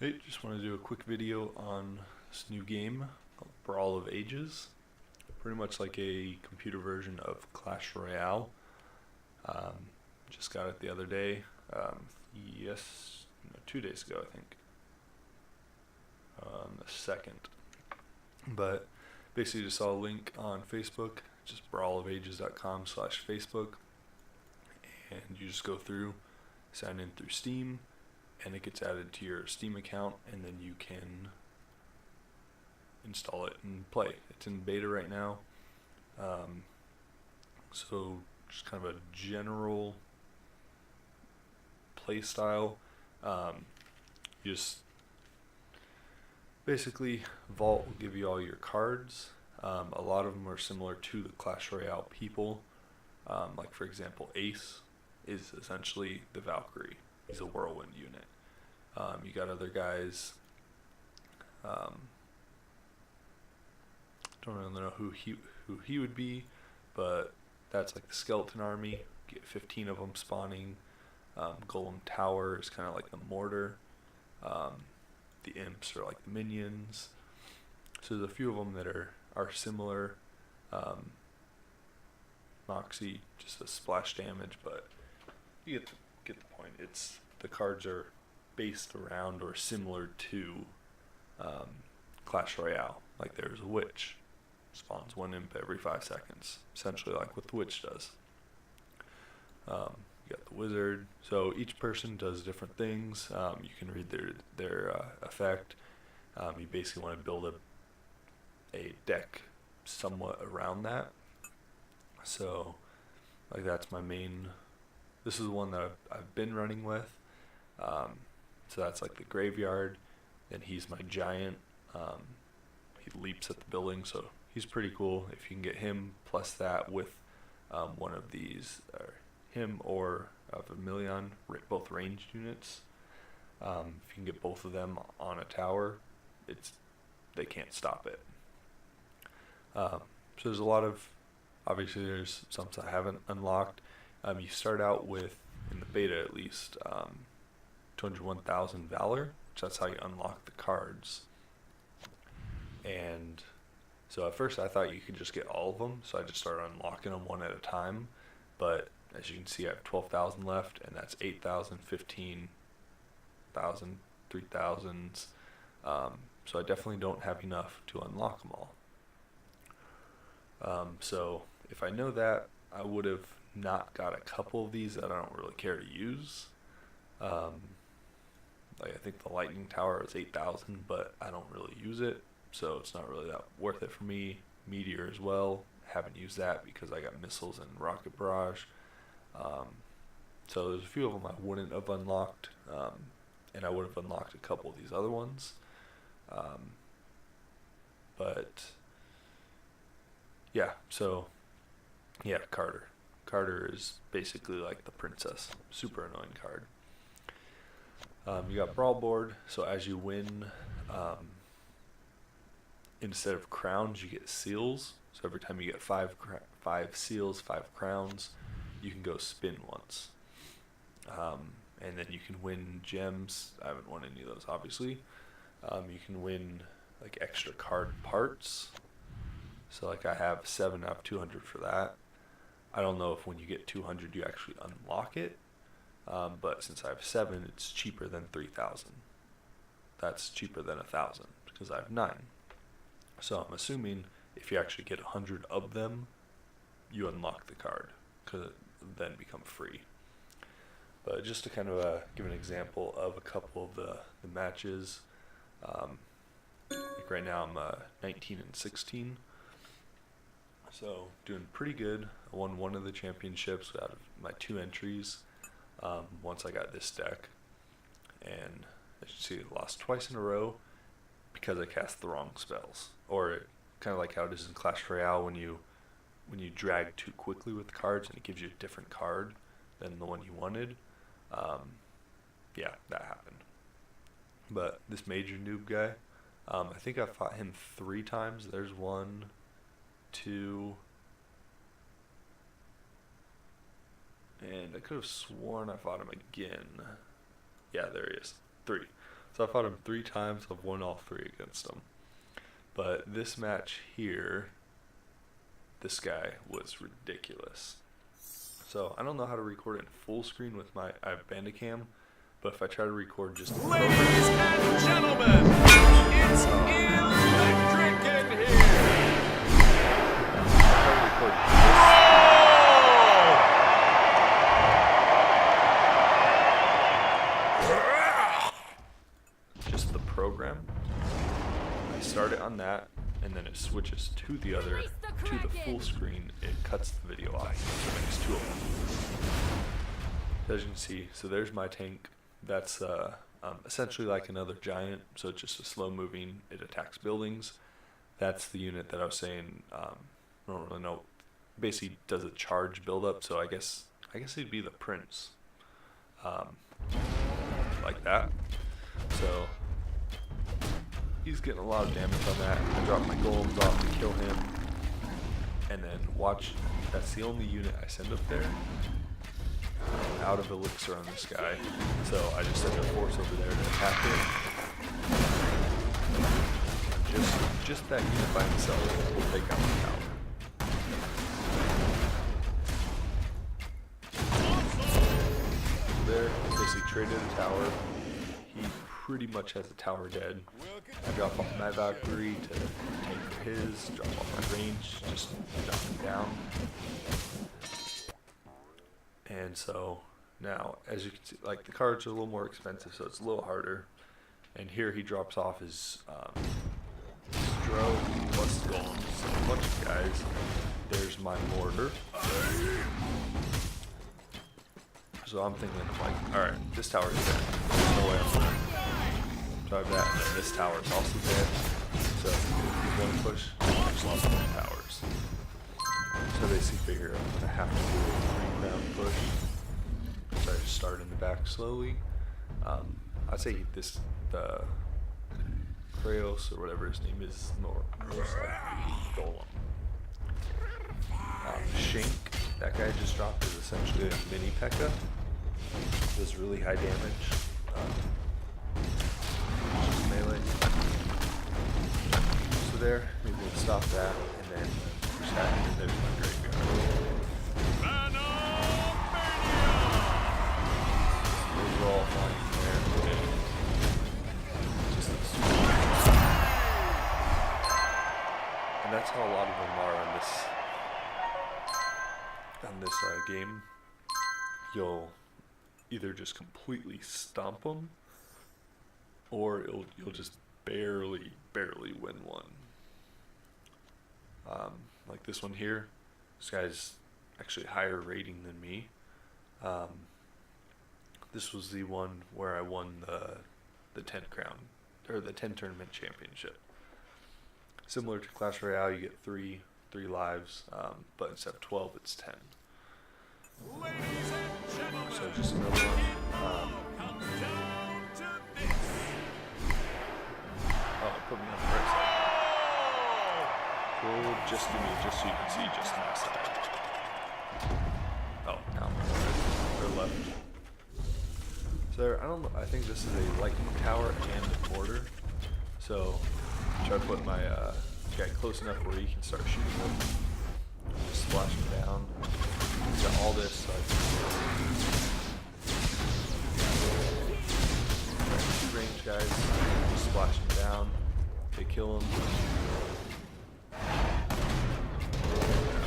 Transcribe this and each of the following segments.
Hey, just want to do a quick video on this new game called Brawl of Ages. Pretty much like a computer version of Clash Royale. Um, just got it the other day. Yes, no, 2 days ago, I think. The second. But basically, just saw a link on Facebook, just brawlofages.com/Facebook, and you just go through, sign in through Steam, and it gets added to your Steam account, and then you can install it and play. It's in beta right now. So just kind of a general play style. You just basically Vault will give you all your cards. A lot of them are similar to the Clash Royale people. Like for example, Ace is essentially the Valkyrie. He's a whirlwind unit. You got other guys. Don't really know who he would be, but that's like the skeleton army. Get 15 of them spawning. Golem Tower is kind of like the mortar. The imps are like the minions. So there's a few of them that are similar. Moxie, just a splash damage, but you get the point. It's the cards are based around or similar to Clash Royale. Like there's a witch, spawns one imp every 5 seconds, essentially like what the witch does. You got the wizard. So each person does different things. You can read their effect. You basically want to build a deck somewhat around that. So like that's my main. This is the one that I've been running with. So that's like the graveyard. Then he's my giant. He leaps at the building, so he's pretty cool. If you can get him plus that with one of these, him or Vermilion, both ranged units. If you can get both of them on a tower, they can't stop it. So there's a lot of, obviously there's some I haven't unlocked. You start out with, in the beta at least, 201,000 Valor, which that's how you unlock the cards. And so at first I thought you could just get all of them, so I just started unlocking them one at a time. But as you can see, I have 12,000 left, and that's 8,000, 15,000, 3,000s. So I definitely don't have enough to unlock them all. So if I know that, I would have not got a couple of these that I don't really care to use. Like I think the lightning tower is 8,000, but I don't really use it, so it's not really that worth it for me. Meteor as well, haven't used that because I got missiles and rocket barrage. So there's a few of them I wouldn't have unlocked, and I would have unlocked a couple of these other ones. But yeah, so yeah, Carter. Carter is basically like the princess. Super annoying card. You got Brawl board, so as you win, instead of crowns, you get seals. So every time you get five seals, 5 crowns, you can go spin once. And then you can win gems. I haven't won any of those, obviously. You can win like extra card parts. So like I have 7 out of 200 for that. I don't know if when you get 200 you actually unlock it. But since I have 7, it's cheaper than 3,000. That's cheaper than 1,000 because I have 9. So I'm assuming if you actually get 100 of them, you unlock the card, because it then become free. But just to kind of give an example of a couple of the matches, like right now I'm 19 and 16. So doing pretty good. I won one of the championships out of my 2 entries. Once I got this deck, and as you see, I lost twice in a row because I cast the wrong spells, or kind of like how it is in Clash Royale when you drag too quickly with the cards and it gives you a different card than the one you wanted. Yeah, that happened. But this major noob guy, I think I fought him 3 times. There's 1, 2. And I could have sworn I fought him again. Yeah, there he is. 3. So I fought him 3 times. I've won all 3 against him. But this match here, this guy was ridiculous. So I don't know how to record it in full screen with I have bandicam, but if I try to record just the Ladies and gentlemen, it's electric in here. Just the program. I start it on that, and then it switches to the other, to the full screen. It cuts the video off, so it makes 2 of them. As you can see, so there's my tank. That's essentially like another giant, so it's just a slow moving. It attacks buildings. That's the unit that I was saying. I don't really know. Basically, does a charge build up? So I guess he'd be the prince, like that. So he's getting a lot of damage on that. I drop my golems off to kill him, and then watch. That's the only unit I send up there. Out of elixir on this guy, so I just send a force over there to attack it. Just that unit by himself will take out the tower. There, basically traded a tower. He pretty much has a tower dead. I drop off my Valkyrie to tank for his, drop off my range, just knock him down. And so now, as you can see, like the cards are a little more expensive, so it's a little harder. And here he drops off his Stro plus golems, so a bunch of guys. There's my mortar. So I'm thinking, like, all right, this tower's dead. There's no way I'm gonna drive that. And then this tower is also dead. So if he's going to push, I just lost 1 towers. So they figure I'm gonna have to do a 3-round push. So I just start in the back slowly. I'd say the Kraos or whatever his name is, most likely Golem. Shank, that guy just dropped, is essentially a mini P.E.K.K.A. Does really high damage. Just melee. So there, maybe we'll stop that, and then push that, and there's my graveyard. Those are all flying there. Just and that's how a lot of them are on this game. You'll either just completely stomp them, or you'll just barely win one. Like this one here, this guy's actually higher rating than me. This was the one where I won the 10 crown, or the 10 tournament championship. Similar to Clash Royale, you get three lives, but instead of 12, it's 10. So just another one. Oh, it put me on the right side. Cool, just so you can see just my side. Oh, now I'm right, or left. So there, I don't know, I think this is a lightning tower and a mortar. So try to put my guy close enough where he can start shooting them. Just splash him down. He's got all this, so I can shoot range guys. Just splash them down. They kill him. I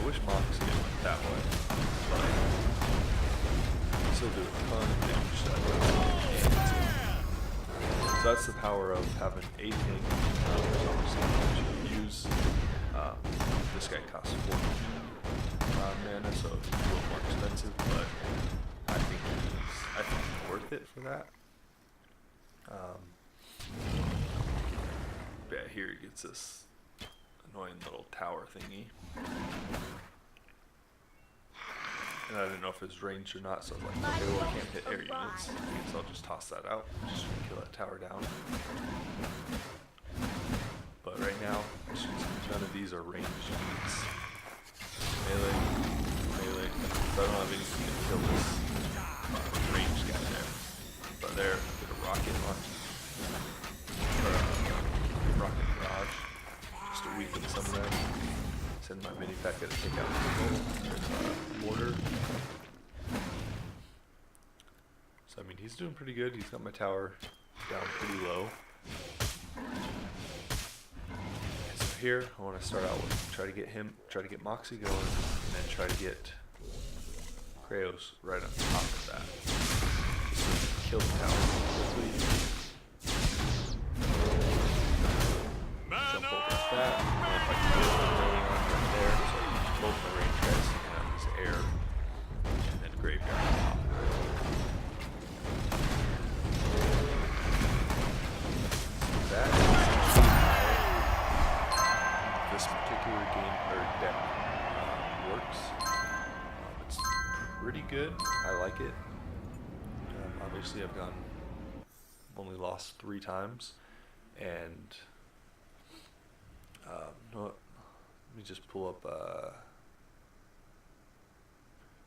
wish Mox could that way, but still do a ton of damage that way. So that's the power of having a tank. There's obviously how much you use. This guy costs 4 mana, so it's a little more expensive, but I think he's worth it for that. Yeah, here he gets this annoying little tower thingy. And I didn't know if it was ranged or not, so I was like, okay, well, I can't hit air units, so I'll just toss that out, just kill that tower down. But right now, none of these are ranged units. Melee, so I don't have anything to kill this ranged guy there. But there, get a rocket launch. Rocket Barrage, just to weaken some of them. Send my mini packet to take out the mortar. So I mean, he's doing pretty good. He's got my tower down pretty low. And so here, I want to start out with try to get Moxie going, and then try to get Kraos right on top of that. Just so we can kill the tower quickly. Jump over at that. And if I can get one going on right there, so I use both my range guys to get out of this air, and then graveyard on top. That is how this particular game or deck works. It's pretty good. I like it. Obviously, I've only lost 3 times, and no, let me just pull up.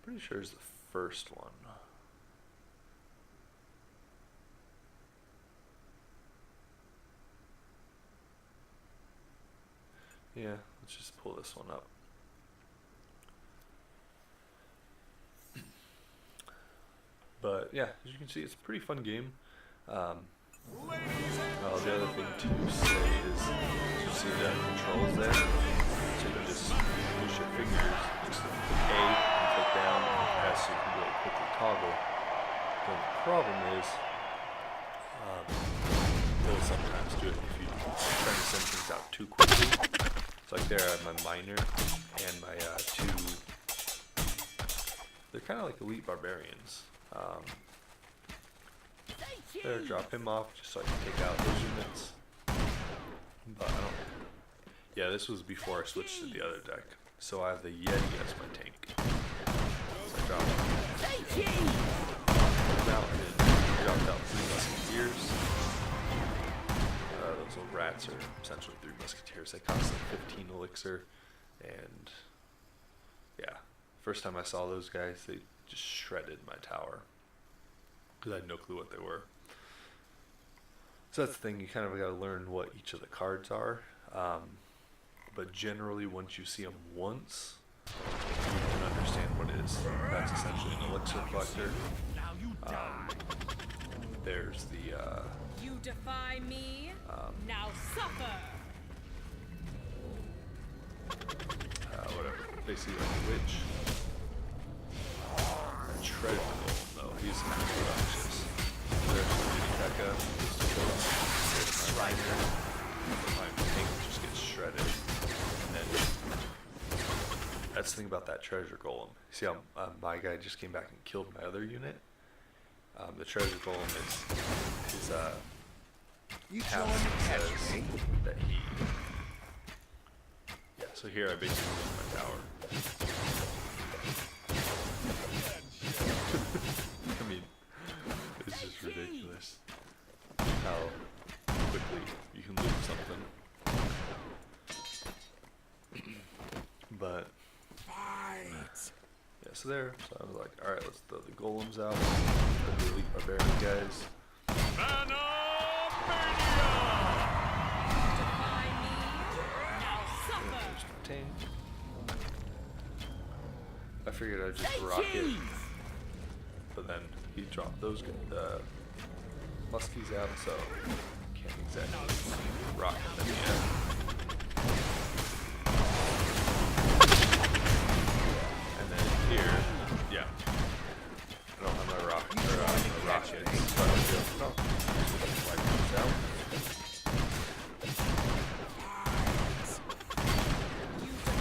Pretty sure it's the first one. Yeah, let's just pull this one up. But yeah, as you can see, it's a pretty fun game. The other thing to say is, you see the controls there, so you can just push your fingers, just click A and click down, as so you can really quickly toggle. But the problem is, they'll sometimes do it if you try to send things out too quickly. So like there I have my miner and my 2, they're kind of like elite barbarians. There, drop him off just so I can take out those units. But I don't. Yeah, this was before I switched to the other deck. So I have the Yeti as my tank. So I dropped him out and then dropped out 3 musketeers. Those little rats are essentially 3 musketeers. They cost like 15 elixir. And yeah, first time I saw those guys, they just shredded my tower. Because I had no clue what they were. So that's the thing, you kind of got to learn what each of the cards are. But generally, once you see them once, you can understand what it is. That's essentially an elixir collector. There's the... you defy me? Now suffer! Whatever. Basically like a witch. Treasure golem, though. He's kind of obnoxious. There's the mini P.E.K.K.A. Just to kill him. There's my rider. My tank just gets shredded. And then that's the thing about that treasure golem. See how my guy just came back and killed my other unit? The treasure golem is says that he. Yeah, so here I basically lose my tower. I mean, it's just ridiculous how quickly you can lose something. But yeah, so there. So I was like, all right, let's throw the golems out. The elite barbarian guys. There's my tank. I figured I'd just rock it. But then he dropped those muskies out, so can't exactly rock them yet. And then here, yeah, I don't have my rockets, but I'll just wipe those out.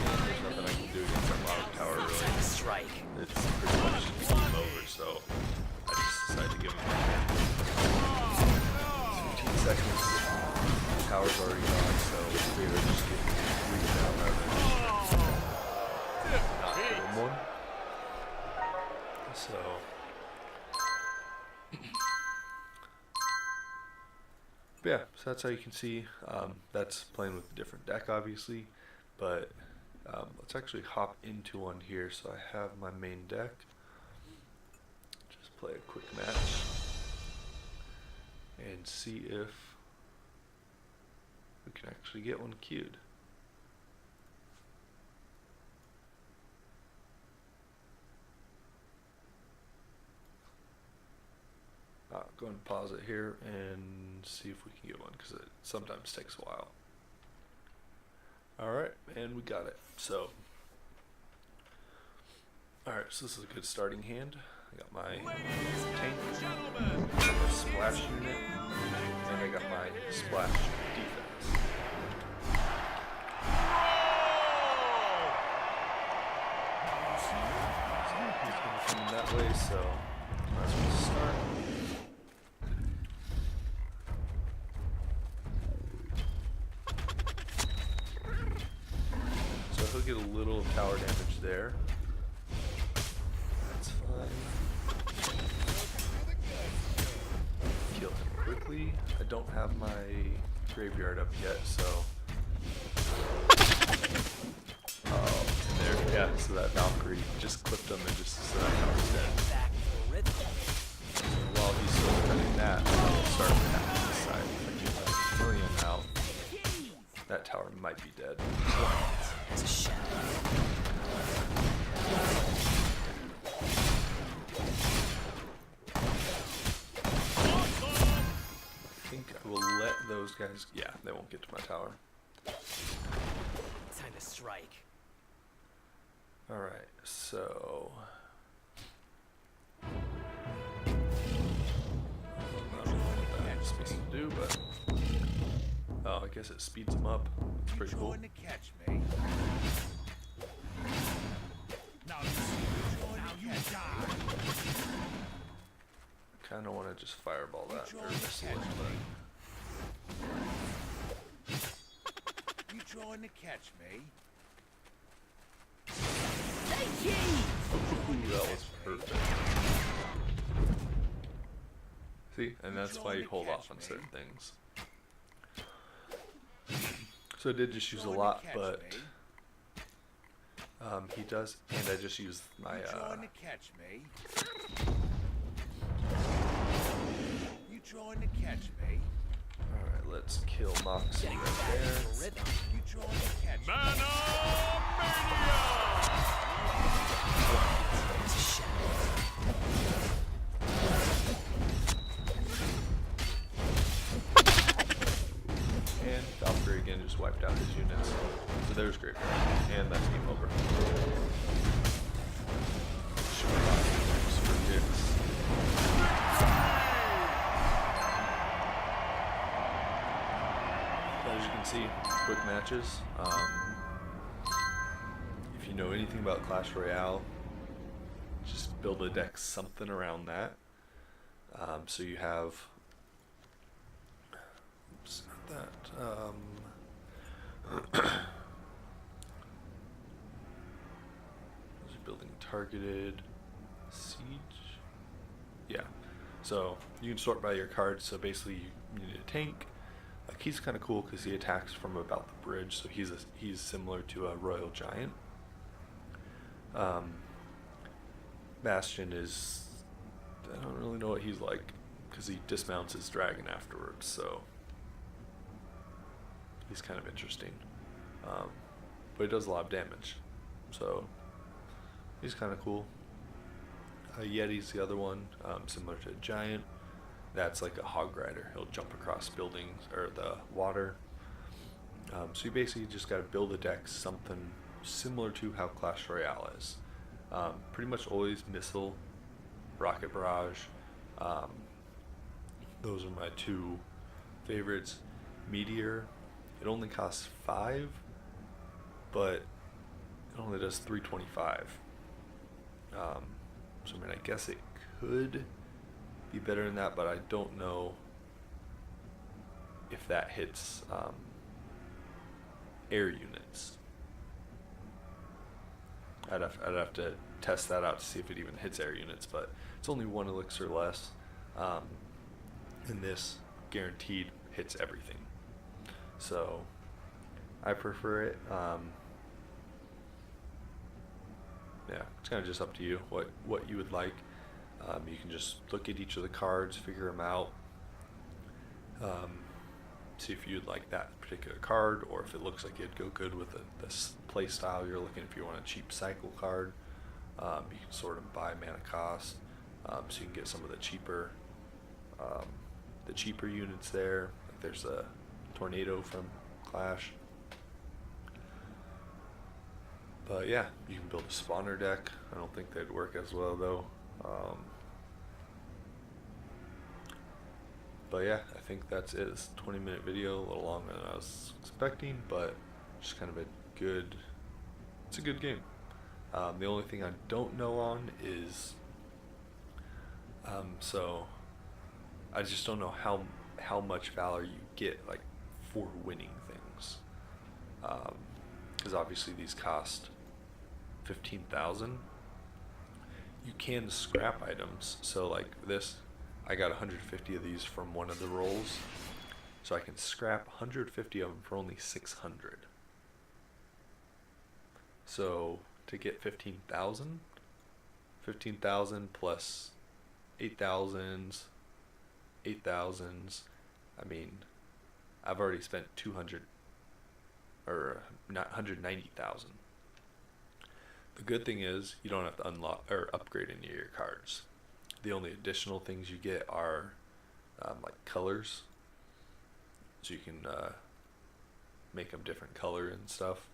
And there's nothing I can do against that lava tower, really. It's pretty much game over, so I just decided to give him 15 seconds. The tower's already gone, so we were just getting reached out rather than not give him one. So yeah, so that's how you can see. That's playing with a different deck, obviously, but let's actually hop into one here. So I have my main deck. Just play a quick match. and see if we can actually get one queued. Go ahead and pause it here and see if we can get one, because it sometimes takes a while. Alright, and we got it. So, alright, so this is a good starting hand. I got my tank, Gentlemen, my splash unit, and I got my splash defense. So he's going to come that way, so might as well start. So he'll get a little tower damage there. That's fine. Kill him quickly. I don't have my graveyard up yet, so. Oh, there, yeah, so that Valkyrie just clipped him and just so that tower's dead. So while he's still defending that, I'll start attacking this side. If I get that million out, that tower might be dead. It's a shadow. I think I will let those guys. Yeah, they won't get to my tower. Time to strike. Alright, so. I don't know what that's supposed to do, but. Oh, I guess it speeds them up. It's pretty cool. trying to catch me. Now you die. Kind of want to just fireball that or missile it, You trying to catch me? but ooh, that was perfect. See, and that's why you hold off on certain things. So I did just use a lot, but he does, and I just used my Trying to catch me? You trying to catch me? alright, let's kill Moxie right there. You trying to catch me? It's a shadow. And Valkyrie again just wiped out his units. So there's Graveyard. And that's game over. Shoot for kicks. As you can see, quick matches. If you know anything about Clash Royale, just build a deck something around that. So you have oops, not that. Was it building targeted siege? Yeah. So you can sort by your cards. So basically, you need a tank. Like he's kind of cool because he attacks from about the bridge, so he's similar to a Royal Giant. Bastion is, I don't really know what he's like because he dismounts his dragon afterwards, so he's kind of interesting. But he does a lot of damage, so he's kind of cool. Yeti's the other one, similar to a Giant. That's like a hog rider. He'll jump across buildings or the water. So you basically just got to build a deck something similar to how Clash Royale is. Pretty much always missile, rocket barrage. Those are my two favorites. Meteor, it only costs 5, but it only does 325. So I mean, I guess it could be better than that, but I don't know if that hits air units. I'd have to test that out to see if it even hits air units, but it's only 1 elixir less, and this guaranteed hits everything. So I prefer it. Yeah, it's kind of just up to you what you would like. You can just look at each of the cards, figure them out. See if you'd like that particular card, or if it looks like it'd go good with this play style you're looking. If you want a cheap cycle card, you can sort them by mana cost, so you can get some of um, the cheaper units there. Like there's a tornado from Clash. But yeah, you can build a spawner deck. I don't think they'd work as well though. But yeah, I think that's it. It's a 20-minute video, a little longer than I was expecting, but just kind of it's a good game. The only thing I don't know on is, so I just don't know how much valor you get like for winning things, because obviously these cost 15,000. You can scrap items, so like this, I got 150 of these from one of the rolls, so I can scrap 150 of them for only 600. So to get 15,000 plus 8,000s, I mean, I've already spent 200, or not 190,000. The good thing is you don't have to unlock or upgrade any of your cards. The only additional things you get are like colors, so you can make them different color and stuff,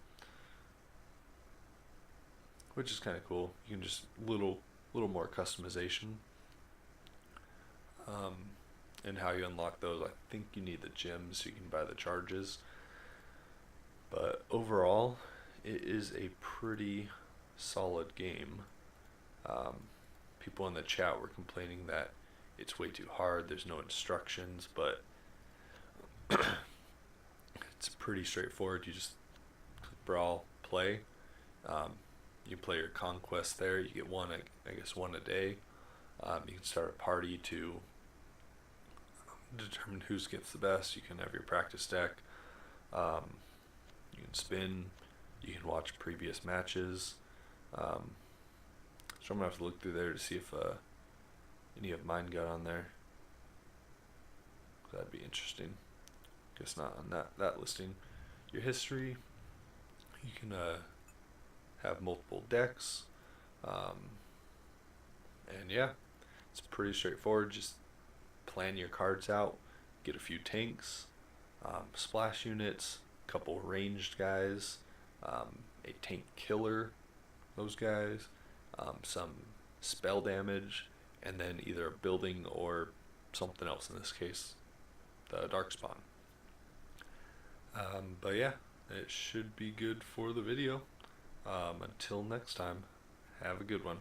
which is kind of cool. You can just little more customization. And how you unlock those, I think you need the gems so you can buy the charges. But overall, it is a pretty solid game. People in the chat were complaining that it's way too hard, there's no instructions, but it's pretty straightforward. You just click Brawl, play. You play your conquest there. You get one, I guess one a day. You can start a party to determine who gets the best. You can have your practice deck. You can spin. You can watch previous matches. So I'm gonna have to look through there to see if any of mine got on there. That'd be interesting. Guess not on that listing. Your history. You can have multiple decks. And yeah, it's pretty straightforward. Just plan your cards out. Get a few tanks, splash units, a couple ranged guys, a tank killer, those guys, some spell damage, and then either a building or something else, in this case the darkspawn. But yeah, it should be good for the video. Until next time, have a good one.